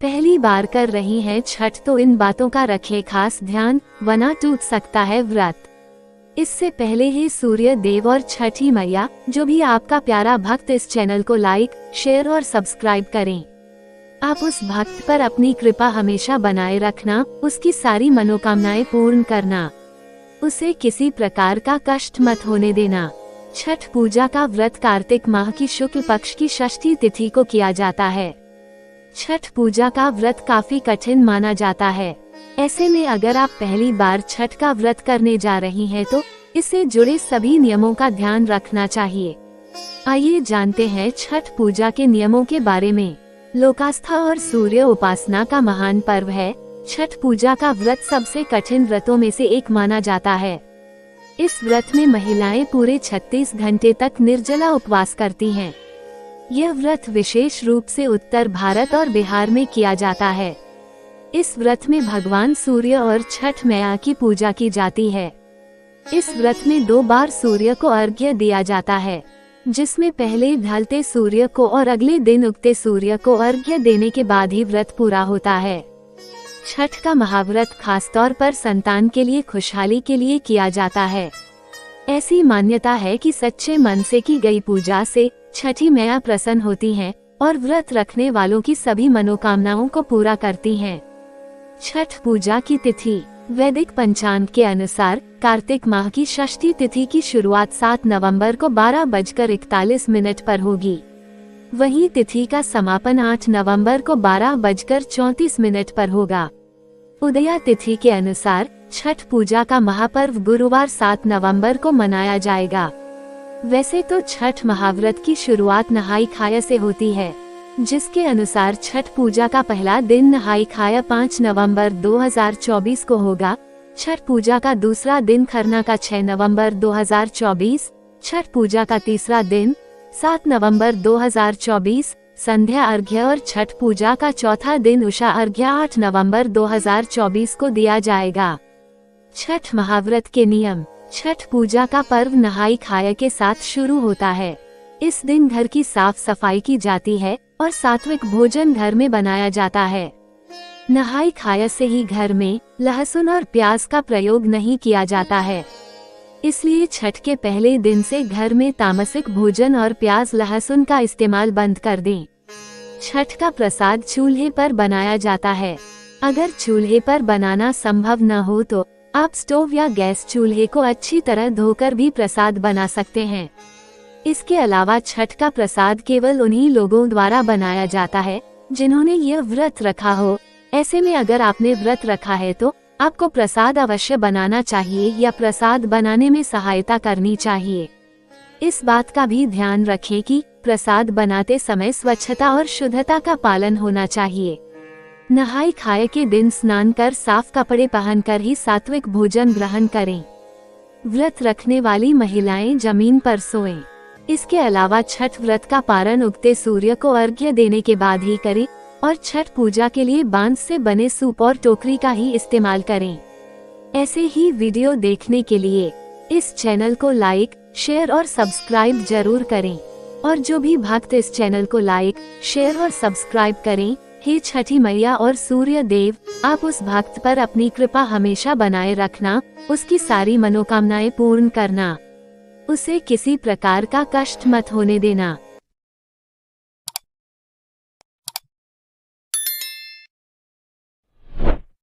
पहली बार कर रही हैं छठ तो इन बातों का रखें खास ध्यान, वरना टूट सकता है व्रत। इससे पहले ही सूर्य देव और छठी मैया जो भी आपका प्यारा भक्त इस चैनल को लाइक, शेयर और सब्सक्राइब करें। आप उस भक्त पर अपनी कृपा हमेशा बनाए रखना, उसकी सारी मनोकामनाएं पूर्ण करना, उसे किसी प्रकार का कष्ट मत होने देना। छठ पूजा का व्रत कार्तिक माह की शुक्ल पक्ष की षष्ठी तिथि को किया जाता है। छठ पूजा का व्रत काफी कठिन माना जाता है। ऐसे में अगर आप पहली बार छठ का व्रत करने जा रही हैं तो इससे जुड़े सभी नियमों का ध्यान रखना चाहिए। आइए जानते हैं छठ पूजा के नियमों के बारे में। लोकास्था और सूर्य उपासना का महान पर्व है। छठ पूजा का व्रत सबसे कठिन व्रतों में से एक माना जाता है। इस व्रत में महिलाएं पूरे 36 घंटे तक निर्जला उपवास करती हैं। यह व्रत विशेष रूप से उत्तर भारत और बिहार में किया जाता है। इस व्रत में भगवान सूर्य और छठ मैया की पूजा की जाती है। इस व्रत में 2 बार सूर्य को अर्घ्य दिया जाता है, जिसमें पहले ढलते सूर्य को और अगले दिन उगते सूर्य को अर्घ्य देने के बाद ही व्रत पूरा होता है। छठ का महाव्रत खासतौर पर संतान के लिए खुशहाली के लिए किया जाता है। ऐसी मान्यता है कि सच्चे मन से की गई पूजा से छठी मैया प्रसन्न होती हैं और व्रत रखने वालों की सभी मनोकामनाओं को पूरा करती हैं। छठ पूजा की तिथि वैदिक पंचांग के अनुसार कार्तिक माह की षष्ठी तिथि की शुरुआत 7 नवंबर को 12:41 पर होगी। वहीं तिथि का समापन 8 नवंबर को 12:34 पर होगा। उदया तिथि के अनुसार छठ पूजा का महापर्व गुरुवार 7 नवंबर को मनाया जाएगा। वैसे तो छठ महाव्रत की शुरुआत नहाई खाया से होती है, जिसके अनुसार छठ पूजा का पहला दिन नहाई खाया 5 नवंबर 2024 को होगा। छठ पूजा का दूसरा दिन खरना का 6 नवंबर 2024, छठ पूजा का तीसरा दिन 7 नवंबर 2024 संध्या अर्घ्य और छठ पूजा का चौथा दिन उषा अर्घ्य 8 नवंबर 2024 को दिया जाएगा। छठ महाव्रत के नियम। छठ पूजा का पर्व नहाई खाया के साथ शुरू होता है। इस दिन घर की साफ सफाई की जाती है और सात्विक भोजन घर में बनाया जाता है। नहाई खाया से ही घर में लहसुन और प्याज का प्रयोग नहीं किया जाता है, इसलिए छठ के पहले दिन से घर में तामसिक भोजन और प्याज लहसुन का इस्तेमाल बंद कर दें। छठ का प्रसाद चूल्हे पर बनाया जाता है। अगर चूल्हे पर बनाना संभव न हो तो आप स्टोव या गैस चूल्हे को अच्छी तरह धोकर भी प्रसाद बना सकते हैं। इसके अलावा छठ का प्रसाद केवल उन्हीं लोगों द्वारा बनाया जाता है जिन्होंने यह व्रत रखा हो। ऐसे में अगर आपने व्रत रखा है तो आपको प्रसाद अवश्य बनाना चाहिए या प्रसाद बनाने में सहायता करनी चाहिए। इस बात का भी ध्यान रखें कि प्रसाद बनाते समय स्वच्छता और शुद्धता का पालन होना चाहिए। नहाई खाए के दिन स्नान कर साफ कपड़े पहनकर ही सात्विक भोजन ग्रहण करें। व्रत रखने वाली महिलाएं जमीन पर सोएं। इसके अलावा छठ व्रत का पारण उगते सूर्य को अर्घ्य देने के बाद ही करें और छठ पूजा के लिए बांस से बने सूप और टोकरी का ही इस्तेमाल करें। ऐसे ही वीडियो देखने के लिए इस चैनल को लाइक, शेयर और सब्सक्राइब जरूर करें। और जो भी भक्त इस चैनल को लाइक, शेयर और सब्सक्राइब करें, हे छठी मैया और सूर्य देव, आप उस भक्त पर अपनी कृपा हमेशा बनाए रखना, उसकी सारी मनोकामनाएं पूर्ण करना, उसे किसी प्रकार का कष्ट मत होने देना।